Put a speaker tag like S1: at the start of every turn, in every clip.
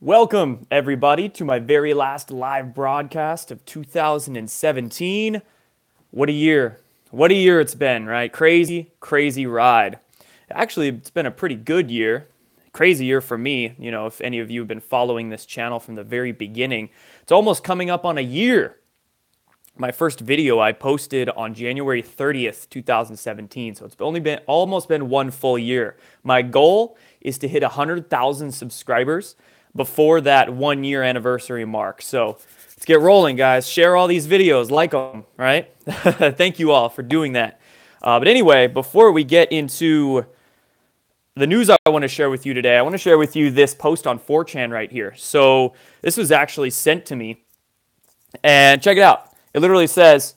S1: Welcome, everybody, to my very last live broadcast of 2017. What a year. What a year it's been, right? Crazy, crazy ride. Actually, it's been a pretty good year. Crazy year for me. You know, if any of you have been following this channel from the very beginning, it's almost coming up on a year. My first video I posted on January 30th, 2017. So it's almost been one full year. My goal is to hit 100,000 subscribers before that 1 year anniversary mark. So let's get rolling, guys. Share all these videos, like them, right? Thank you all for doing that. But anyway, before we get into the news I want to share with you today, I want to share with you this post on 4chan right here. So this was actually sent to me. And check it out. It literally says,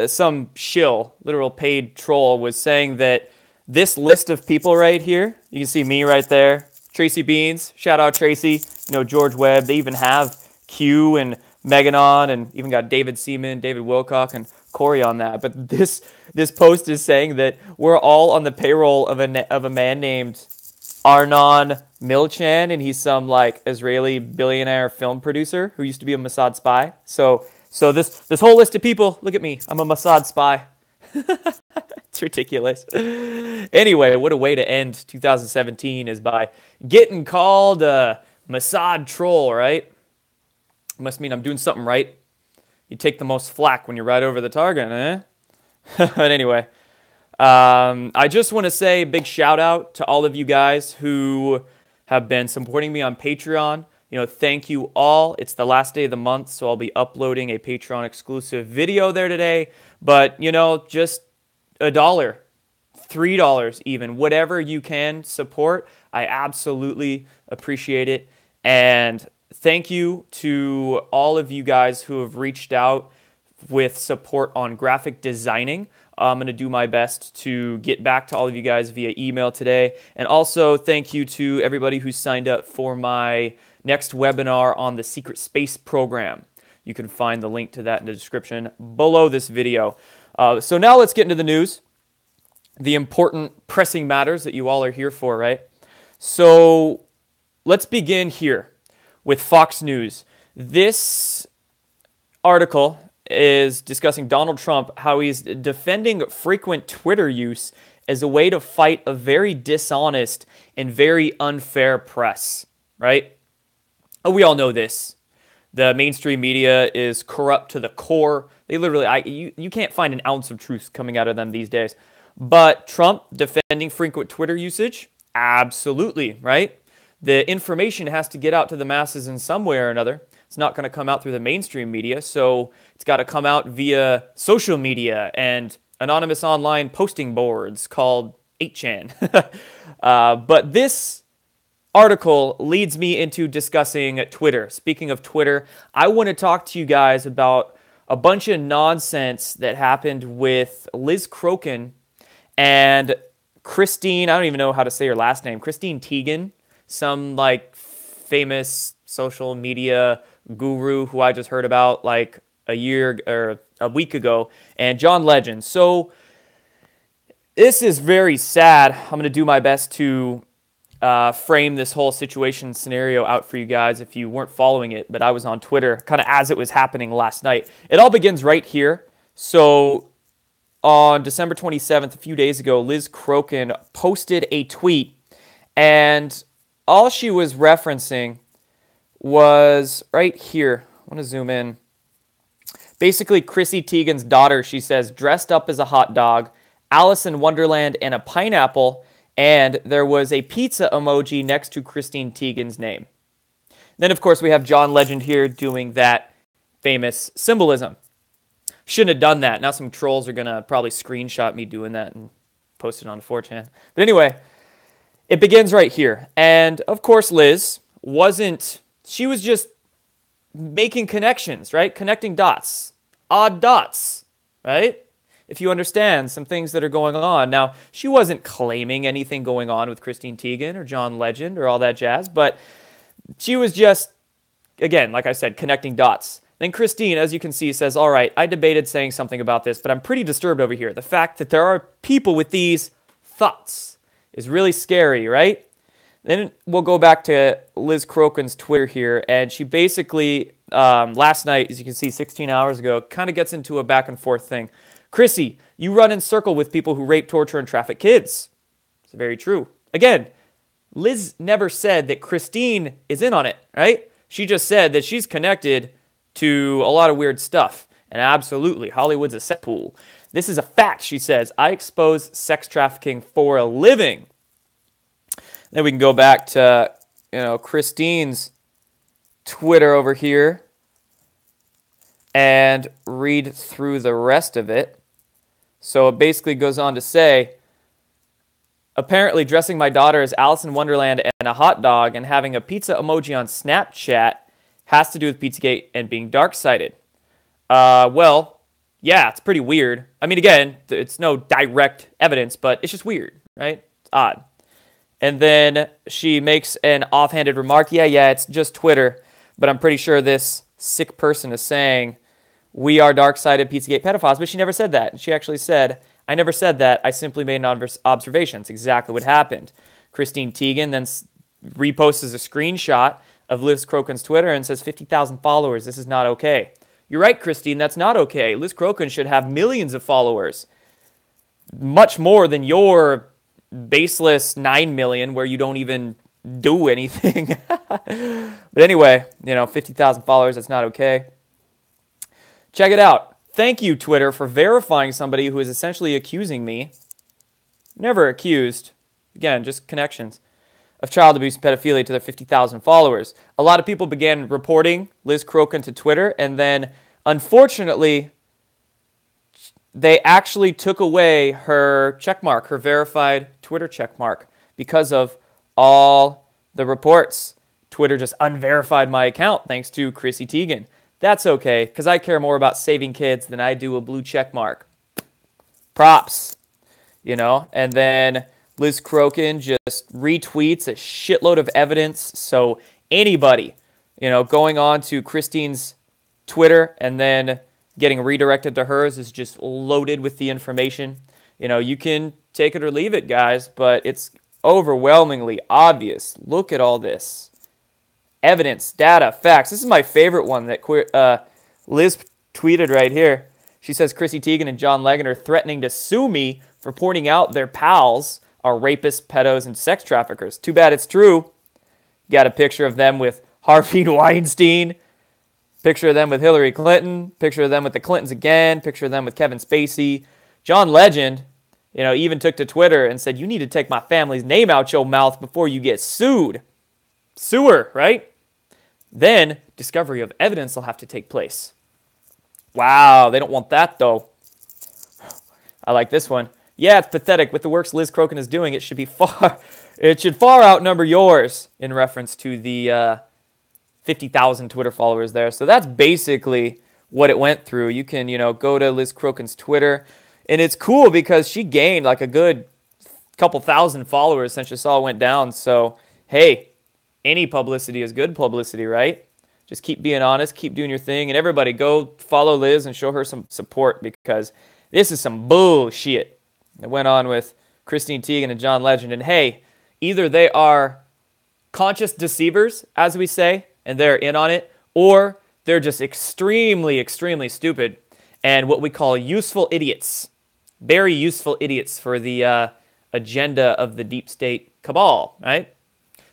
S1: some shill, literal paid troll, was saying that this list of people right here, you can see me right there, Tracy Beans, shout out Tracy, you know, George Webb, they even have Q and Megan on, and even got David Seaman, David Wilcock, and Corey on that. But this post is saying that we're all on the payroll of a man named Arnon Milchan, and he's some like Israeli billionaire film producer who used to be a Mossad spy. So this whole list of people, look at me, I'm a Mossad spy. It's ridiculous. Anyway, what a way to end 2017 is by getting called a Mossad troll, right? Must mean I'm doing something right. You take the most flack when you're right over the target, eh? But anyway, I just want to say a big shout out to all of you guys who have been supporting me on Patreon. You know, thank you all. It's the last day of the month, so I'll be uploading a Patreon exclusive video there today. But, you know, just $1, $3 even, whatever you can support, I absolutely appreciate it. And thank you to all of you guys who have reached out with support on graphic designing. I'm going to do my best to get back to all of you guys via email today. And also thank you to everybody who signed up for my next webinar on the Secret Space program. You can find the link to that in the description below this video. So now let's get into the news, the important pressing matters that you all are here for, right? So let's begin here with Fox News. This article is discussing Donald Trump, how he's defending frequent Twitter use as a way to fight a very dishonest and very unfair press, right? We all know this. The mainstream media is corrupt to the core. They literally, you can't find an ounce of truth coming out of them these days. But Trump defending frequent Twitter usage? Absolutely, right? The information has to get out to the masses in some way or another. It's not going to come out through the mainstream media, so it's got to come out via social media and anonymous online posting boards called 8chan. But this article leads me into discussing Twitter. Speaking of Twitter, I want to talk to you guys about a bunch of nonsense that happened with Liz Crokin and Christine, I don't even know how to say her last name, Christine Teigen, some like famous social media guru who I just heard about like a year or a week ago, and John Legend. So this is very sad. I'm going to do my best to frame this whole situation scenario out for you guys if you weren't following it, but I was on Twitter kind of as it was happening last night. It all begins right here. So on December 27th, a few days ago, Liz Crokin posted a tweet, and all she was referencing was right here. I want to zoom in. Basically, Chrissy Teigen's daughter, she says, dressed up as a hot dog, Alice in Wonderland, and a pineapple, and there was a pizza emoji next to Christine Teigen's name. Then, of course, we have John Legend here doing that famous symbolism. Shouldn't have done that. Now some trolls are going to probably screenshot me doing that and post it on 4chan. But anyway, it begins right here. And, of course, Liz she was just making connections, right? Connecting dots. Odd dots, right? If you understand some things that are going on. Now, she wasn't claiming anything going on with Christine Teigen or John Legend or all that jazz, but she was just, again, like I said, connecting dots. Then Christine, as you can see, says, all right, I debated saying something about this, but I'm pretty disturbed over here. The fact that there are people with these thoughts is really scary, right? Then we'll go back to Liz Crokin's Twitter here, and she basically, last night, as you can see, 16 hours ago, kind of gets into a back and forth thing. Chrissy, you run in circle with people who rape, torture, and traffic kids. It's very true. Again, Liz never said that Christine is in on it, right? She just said that she's connected to a lot of weird stuff. And absolutely, Hollywood's a sex pool. This is a fact, she says. I expose sex trafficking for a living. Then we can go back to, Christine's Twitter over here and read through the rest of it. So it basically goes on to say, apparently dressing my daughter as Alice in Wonderland and a hot dog and having a pizza emoji on Snapchat has to do with Pizzagate and being dark-sided. Well, yeah, it's pretty weird. I mean, again, it's no direct evidence, but it's just weird, right? It's odd. And then she makes an offhanded remark. Yeah, it's just Twitter, but I'm pretty sure this sick person is saying, we are dark-sided Pizzagate pedophiles, but she never said that. She actually said, I never said that. I simply made an observation. It's exactly what happened. Christine Teigen then reposts a screenshot of Liz Crokin's Twitter and says, 50,000 followers. This is not okay. You're right, Christine. That's not okay. Liz Crokin should have millions of followers. Much more than your baseless 9 million where you don't even do anything. But anyway, 50,000 followers, that's not okay. Check it out. Thank you, Twitter, for verifying somebody who is essentially accusing me. Never accused. Again, just connections. Of child abuse and pedophilia to their 50,000 followers. A lot of people began reporting Liz Crokin to Twitter, and then, unfortunately, they actually took away her checkmark, her verified Twitter checkmark, because of all the reports. Twitter just unverified my account thanks to Chrissy Teigen. That's okay, because I care more about saving kids than I do a blue checkmark. Props. And then Liz Crokin just retweets a shitload of evidence. So anybody, going on to Christine's Twitter and then getting redirected to hers is just loaded with the information. You can take it or leave it, guys, but it's overwhelmingly obvious. Look at all this. Evidence, data, facts. This is my favorite one that Liz tweeted right here. She says, Chrissy Teigen and John Legend are threatening to sue me for pointing out their pals are rapists, pedos, and sex traffickers. Too bad it's true. Got a picture of them with Harvey Weinstein. Picture of them with Hillary Clinton. Picture of them with the Clintons again. Picture of them with Kevin Spacey. John Legend, even took to Twitter and said, you need to take my family's name out your mouth before you get sued. Sewer, right? Then discovery of evidence will have to take place. Wow, they don't want that though. I like this one. Yeah, it's pathetic. With the works Liz Crokin is doing, it should far outnumber yours, in reference to the 50,000 Twitter followers there. So that's basically what it went through. You can, go to Liz Crokin's Twitter, and it's cool because she gained like a good couple thousand followers since this all went down. So, hey, any publicity is good publicity, right? Just keep being honest, keep doing your thing, and everybody go follow Liz and show her some support, because this is some bullshit that went on with Christine Teigen and John Legend. And hey, either they are conscious deceivers, as we say, and they're in on it, or they're just extremely, extremely stupid and what we call useful idiots. Very useful idiots for the agenda of the deep state cabal, right?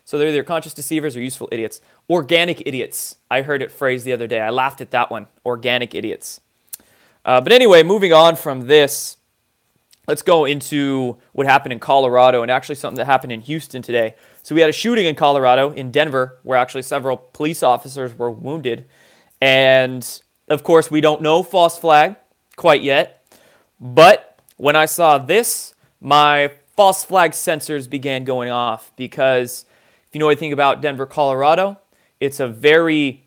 S1: So they're either conscious deceivers or useful idiots. Organic idiots. I heard it phrased the other day. I laughed at that one. Organic idiots. But anyway, moving on from this, let's go into what happened in Colorado, and actually something that happened in Houston today. So we had a shooting in Colorado, in Denver, where actually several police officers were wounded. And, of course, we don't know false flag quite yet. But when I saw this, my false flag sensors began going off, because if you know anything about Denver, Colorado, it's a very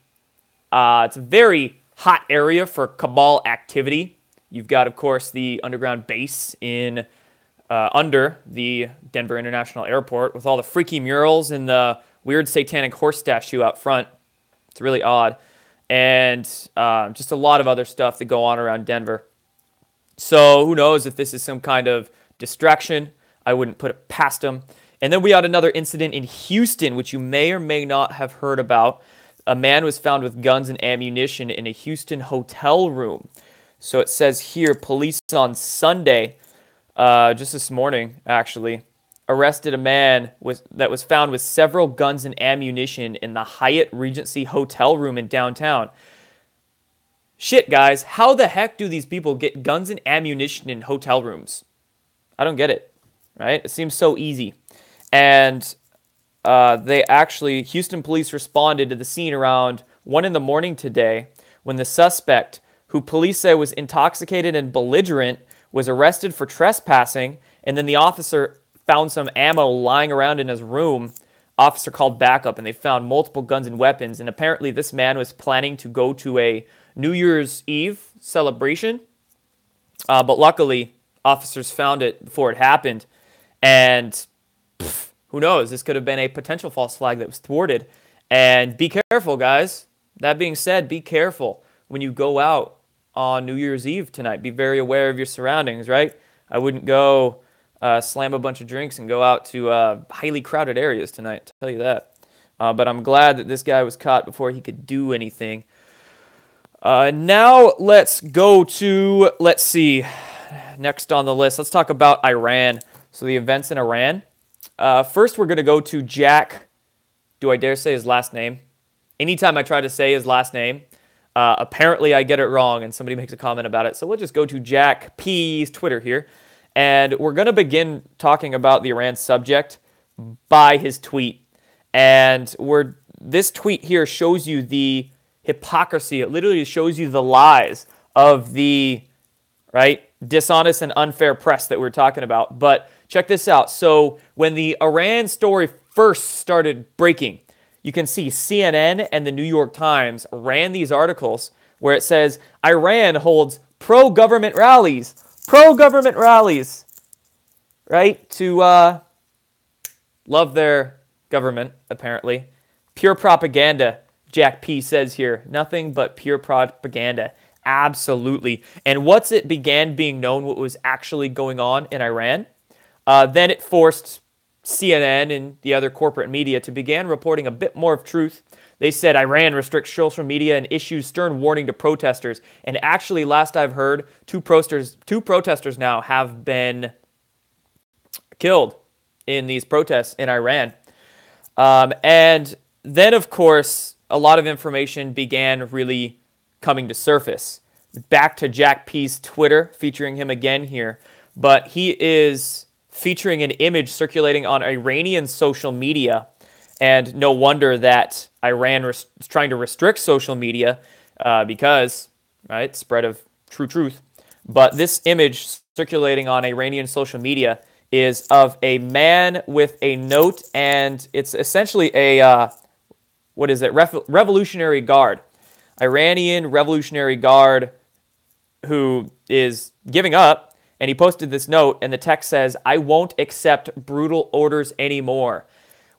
S1: hot area for cabal activity. You've got, of course, the underground base in under the Denver International Airport with all the freaky murals and the weird satanic horse statue out front. It's really odd. And just a lot of other stuff that go on around Denver. So who knows if this is some kind of distraction. I wouldn't put it past them. And then we had another incident in Houston, which you may or may not have heard about. A man was found with guns and ammunition in a Houston hotel room. So it says here, police on Sunday, just this morning actually, arrested a man that was found with several guns and ammunition in the Hyatt Regency hotel room in downtown. Shit, guys, how the heck do these people get guns and ammunition in hotel rooms? I don't get it, right? It seems so easy. And Houston police responded to the scene around 1 in the morning today when the suspect, who police say was intoxicated and belligerent, was arrested for trespassing, and then the officer found some ammo lying around in his room. Officer called backup, and they found multiple guns and weapons, and apparently this man was planning to go to a New Year's Eve celebration, but luckily, officers found it before it happened, and who knows, this could have been a potential false flag that was thwarted. And be careful, guys. That being said, be careful when you go out on New Year's Eve tonight. Be very aware of your surroundings, right? I wouldn't go slam a bunch of drinks and go out to highly crowded areas tonight, I'll tell you that. But I'm glad that this guy was caught before he could do anything. Now let's go to, let's see, next on the list. Let's talk about Iran. So the events in Iran. First, we're going to go to Jack. Do I dare say his last name? Anytime I try to say his last name, apparently I get it wrong and somebody makes a comment about it. So we'll just go to Jack P's Twitter here. And we're going to begin talking about the Iran subject by his tweet. And this tweet here shows you the hypocrisy. It literally shows you the lies of the dishonest and unfair press that we're talking about. But check this out. So when the Iran story first started breaking, you can see CNN and the New York Times ran these articles where it says Iran holds pro-government rallies, right? To love their government, apparently. Pure propaganda, Jack P says here. Nothing but pure propaganda. Absolutely. And once it began being known what was actually going on in Iran, then it forced CNN and the other corporate media to begin reporting a bit more of truth. They said Iran restricts social media and issues stern warning to protesters. And actually, last I've heard, two protesters now have been killed in these protests in Iran. And then, of course, a lot of information began really coming to surface. Back to Jack P's Twitter, featuring him again here. But he is featuring an image circulating on Iranian social media. And no wonder that Iran is trying to restrict social media because, spread of true truth. But this image circulating on Iranian social media is of a man with a note, and it's essentially a, Revolutionary Guard. Iranian Revolutionary Guard who is giving up, and he posted this note, and the text says, "I won't accept brutal orders anymore."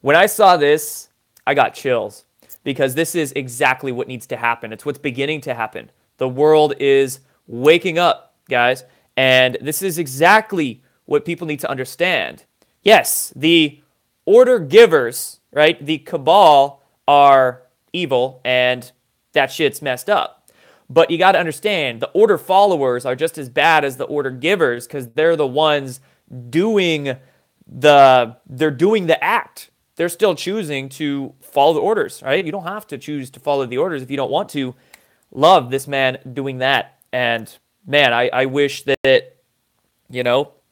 S1: When I saw this, I got chills, because this is exactly what needs to happen. It's what's beginning to happen. The world is waking up, guys, and this is exactly what people need to understand. Yes, the order givers, the cabal are evil, and that shit's messed up. But you got to understand, the order followers are just as bad as the order givers, because they're the ones doing the act. They're still choosing to follow the orders, right? You don't have to choose to follow the orders if you don't want to. Love this man doing that. And man, I wish that,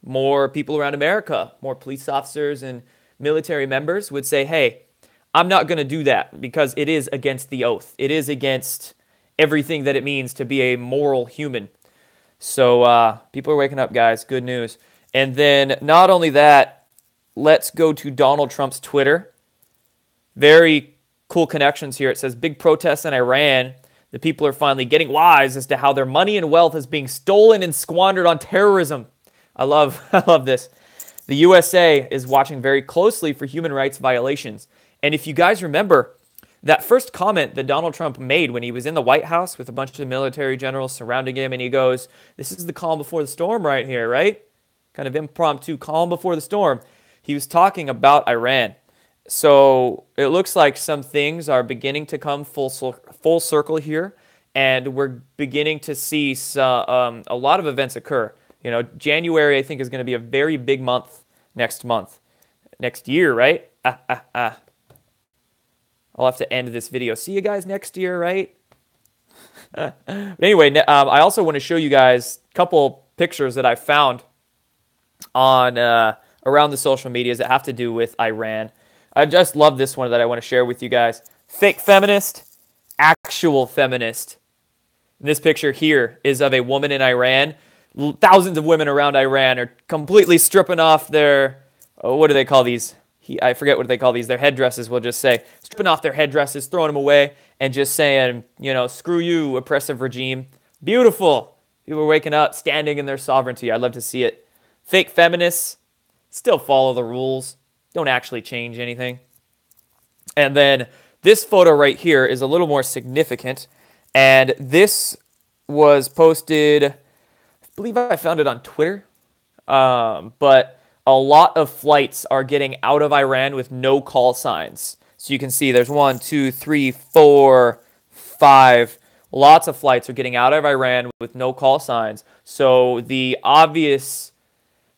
S1: more people around America, more police officers and military members would say, hey, I'm not going to do that, because it is against the oath. It is against everything that it means to be a moral human. So people are waking up, guys. Good news. And then not only that, let's go to Donald Trump's Twitter. Very cool connections here. It says, big protests in Iran. The people are finally getting wise as to how their money and wealth is being stolen and squandered on terrorism. I love this. The USA is watching very closely for human rights violations. And if you guys remember, that first comment that Donald Trump made when he was in the White House with a bunch of military generals surrounding him, and he goes, this is the calm before the storm right here, right? Kind of impromptu calm before the storm. he was talking about Iran. So it looks like some things are beginning to come full circle here, and we're beginning to see a lot of events occur. You know, January I think is going to be a very big month next year, right? I'll have to end this video. See you guys next year, right? But anyway, I also want to show you guys a couple pictures that I found on around the social medias that have to do with Iran. I just love this one that I want to share with you guys. Fake feminist, actual feminist. This picture here is of a woman in Iran. Thousands of women around Iran are completely stripping off their, what do they call these? I forget what they call these. Their headdresses, we'll just say. Stripping off their headdresses, throwing them away, and just saying, you know, screw you, oppressive regime. Beautiful. People are waking up, standing in their sovereignty. I'd love to see it. Fake feminists still follow the rules. Don't actually change anything. And then this photo right here is a little more significant. And this was posted, I believe I found it on Twitter. But a lot of flights are getting out of Iran with no call signs. So you can see there's 1, 2, 3, 4, 5. Lots of flights are getting out of Iran with no call signs. So the obvious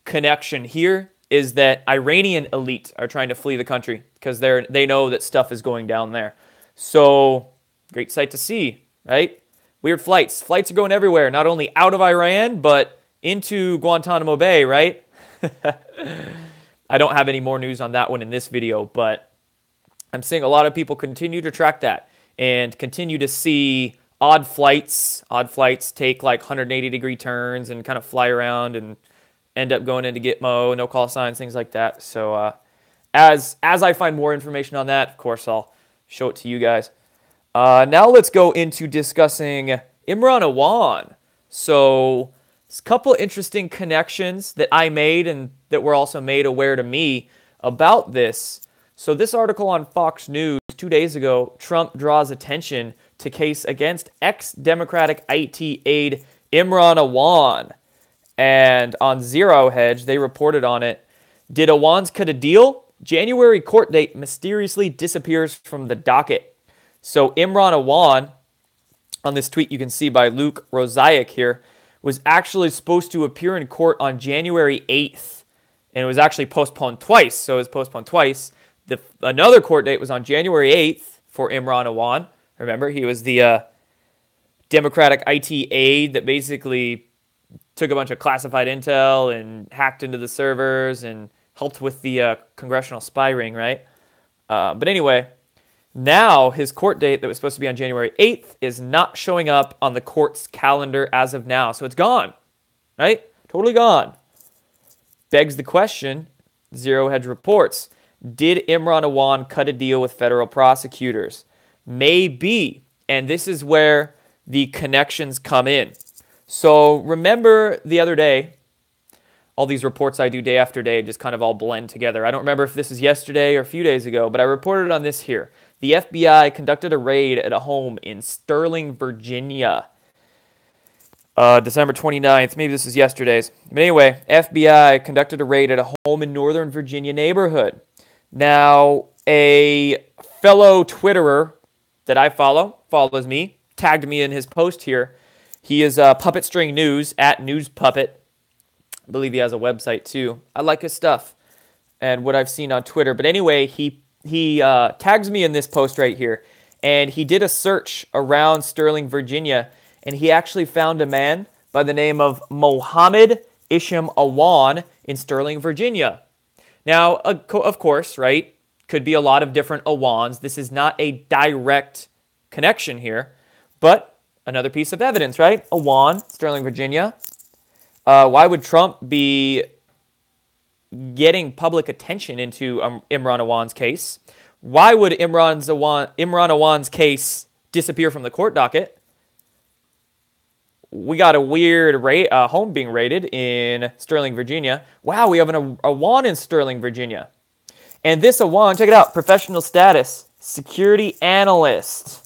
S1: connection here is that Iranian elite are trying to flee the country because they know that stuff is going down there. So, great sight to see, right? Weird flights. Flights are going everywhere, not only out of Iran, but into Guantanamo Bay, right? I don't have any more news on that one in this video, but I'm seeing a lot of people continue to track that and continue to see odd flights. Odd flights take like 180-degree turns and kind of fly around and end up going into Gitmo, no call signs, things like that. So as I find more information on that, of course, I'll show it to you guys. Now let's go into discussing Imran Awan. So a couple interesting connections that I made and that were also made aware to me about this. So this article on Fox News 2 days ago, Trump draws attention to case against ex-Democratic IT aide Imran Awan. And on Zero Hedge, they reported on it. Did Awan's cut a deal? January court date mysteriously disappears from the docket. So Imran Awan, on this tweet you can see by Luke Rosaic here, was actually supposed to appear in court on January 8th. And it was actually postponed twice. So it was postponed twice. Another court date was on January 8th for Imran Awan. Remember, he was the Democratic IT aide that basically took a bunch of classified intel and hacked into the servers and helped with the congressional spy ring, right? But anyway, now his court date that was supposed to be on January 8th is not showing up on the court's calendar as of now. So it's gone, right? Totally gone. Begs the question, Zero Hedge reports, did Imran Awan cut a deal with federal prosecutors? Maybe. And this is where the connections come in. So remember the other day, all these reports I do day after day just kind of all blend together. I don't remember if this is yesterday or a few days ago, but I reported on this here. The FBI conducted a raid at a home in Sterling, Virginia. December 29th, maybe this is yesterday's. But anyway, FBI conducted a raid at a home in Northern Virginia neighborhood. Now, a fellow Twitterer that I follows me, tagged me in his post here. He is Puppet String News, at News Puppet. I believe he has a website too. I like his stuff and what I've seen on Twitter. But anyway, he tags me in this post right here. And he did a search around Sterling, Virginia. And he actually found a man by the name of Mohammed Isham Awan in Sterling, Virginia. Now, of course, right, could be a lot of different Awans. This is not a direct connection here, but another piece of evidence, right? Awan, Sterling, Virginia. Why would Trump be getting public attention into Imran Awan's case? Why would Imran Awan's case disappear from the court docket? We got a weird home being raided in Sterling, Virginia. Wow, we have an Awan in Sterling, Virginia. And this Awan, check it out, professional status, security analyst.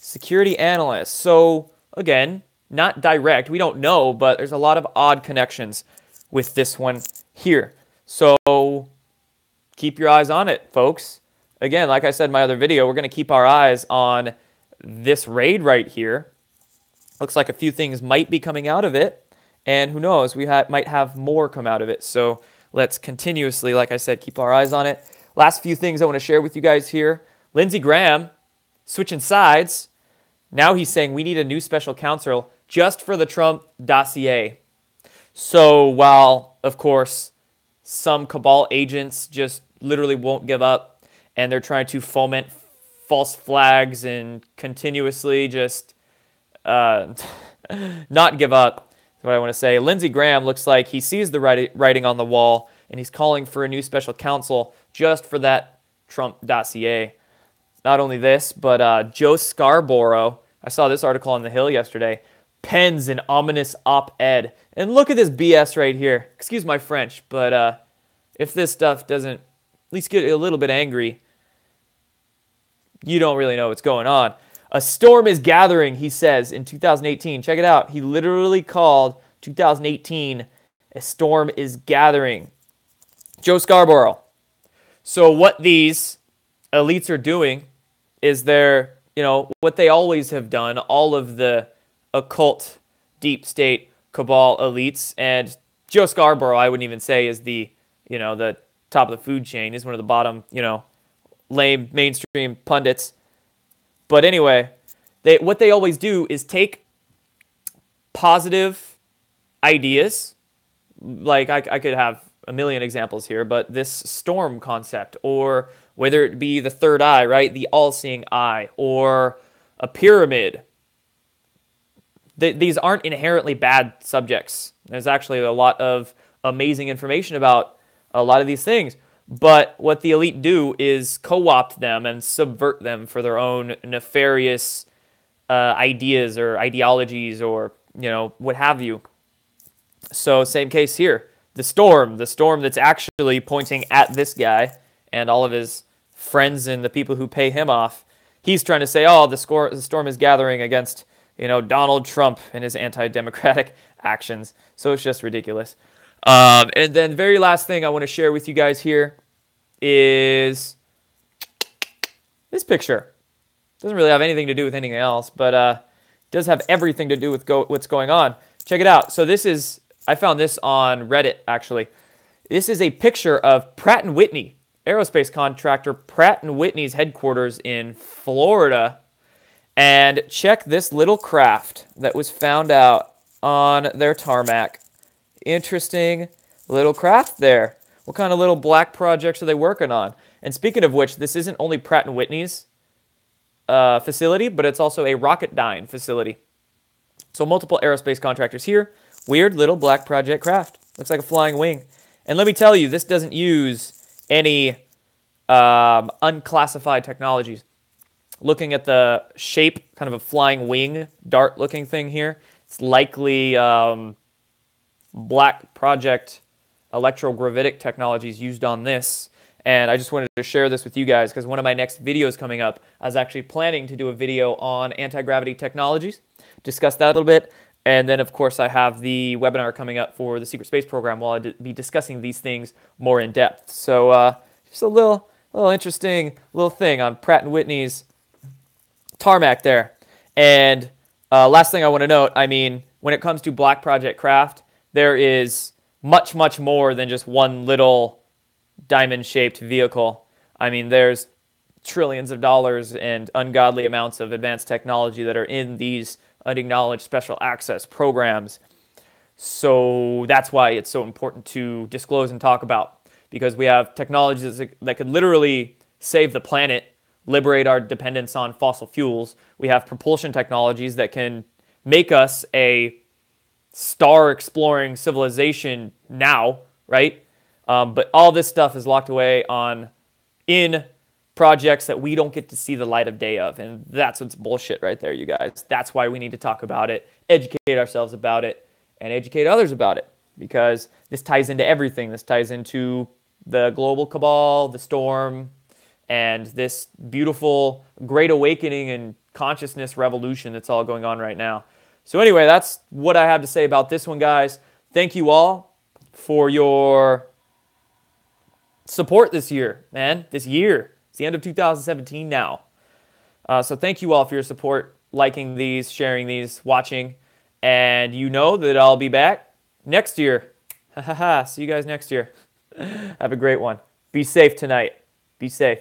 S1: Security analyst. So, again, not direct. We don't know, but there's a lot of odd connections with this one here. So, keep your eyes on it, folks. Again, like I said in my other video, we're going to keep our eyes on this raid right here. Looks like a few things might be coming out of it. And who knows, we might have more come out of it. So let's continuously, like I said, keep our eyes on it. Last few things I want to share with you guys here. Lindsey Graham switching sides. Now he's saying we need a new special counsel just for the Trump dossier. So while, of course, some cabal agents just literally won't give up and they're trying to foment false flags and continuously just not give up, is what I want to say. Lindsey Graham looks like he sees the writing on the wall and he's calling for a new special counsel just for that Trump dossier. Not only this, but Joe Scarborough, I saw this article on The Hill yesterday, pens an ominous op-ed. And look at this BS right here. Excuse my French, but if this stuff doesn't at least get a little bit angry, you don't really know what's going on. A storm is gathering, he says, in 2018. Check it out. He literally called 2018 a storm is gathering. Joe Scarborough. So what these elites are doing is they're, what they always have done, all of the occult, deep state, cabal elites, and Joe Scarborough, I wouldn't even say is the top of the food chain. He's one of the bottom, lame mainstream pundits. But anyway, what they always do is take positive ideas, like I could have a million examples here, but this storm concept, or whether it be the third eye, right, the all-seeing eye, or a pyramid. These aren't inherently bad subjects. There's actually a lot of amazing information about a lot of these things. But what the elite do is co-opt them and subvert them for their own nefarious ideas or ideologies or, what have you. So same case here. The storm that's actually pointing at this guy and all of his friends and the people who pay him off. He's trying to say, the storm is gathering against, Donald Trump and his anti-democratic actions. So it's just ridiculous. And then very last thing I want to share with you guys here is this picture. Doesn't really have anything to do with anything else, but does have everything to do with what's going on. Check it out. So I found this on Reddit, actually. This is a picture of Pratt & Whitney, aerospace contractor Pratt & Whitney's headquarters in Florida. And check this little craft that was found out on their tarmac. Interesting little craft there. What kind of little black projects are they working on? And speaking of which, this isn't only Pratt & Whitney's facility, but it's also a Rocketdyne facility. So multiple aerospace contractors here. Weird little black project craft. Looks like a flying wing. And let me tell you, this doesn't use any unclassified technologies. Looking at the shape, kind of a flying wing, dart-looking thing here, it's likely black project electrogravitic technologies used on this. And I just wanted to share this with you guys because one of my next videos coming up, I was actually planning to do a video on anti-gravity technologies, discuss that a little bit. And then, of course, I have the webinar coming up for the Secret Space Program while I'll be discussing these things more in depth. So just a little interesting little thing on Pratt & Whitney's tarmac there. And last thing I want to note, when it comes to black project craft, there is much, much more than just one little diamond-shaped vehicle. There's trillions of dollars and ungodly amounts of advanced technology that are in these unacknowledged special access programs. So that's why it's so important to disclose and talk about, because we have technologies that could literally save the planet, liberate our dependence on fossil fuels. We have propulsion technologies that can make us a star-exploring civilization now, right? But all this stuff is locked away in projects that we don't get to see the light of day of. And that's what's bullshit right there, you guys. That's why we need to talk about it, educate ourselves about it, and educate others about it. Because this ties into everything. This ties into the global cabal, the storm, and this beautiful great awakening and consciousness revolution that's all going on right now. So anyway, that's what I have to say about this one, guys. Thank you all for your support this year, man. This year. It's the end of 2017 now. So thank you all for your support, liking these, sharing these, watching. And you know that I'll be back next year. Ha ha ha. See you guys next year. Have a great one. Be safe tonight. Be safe.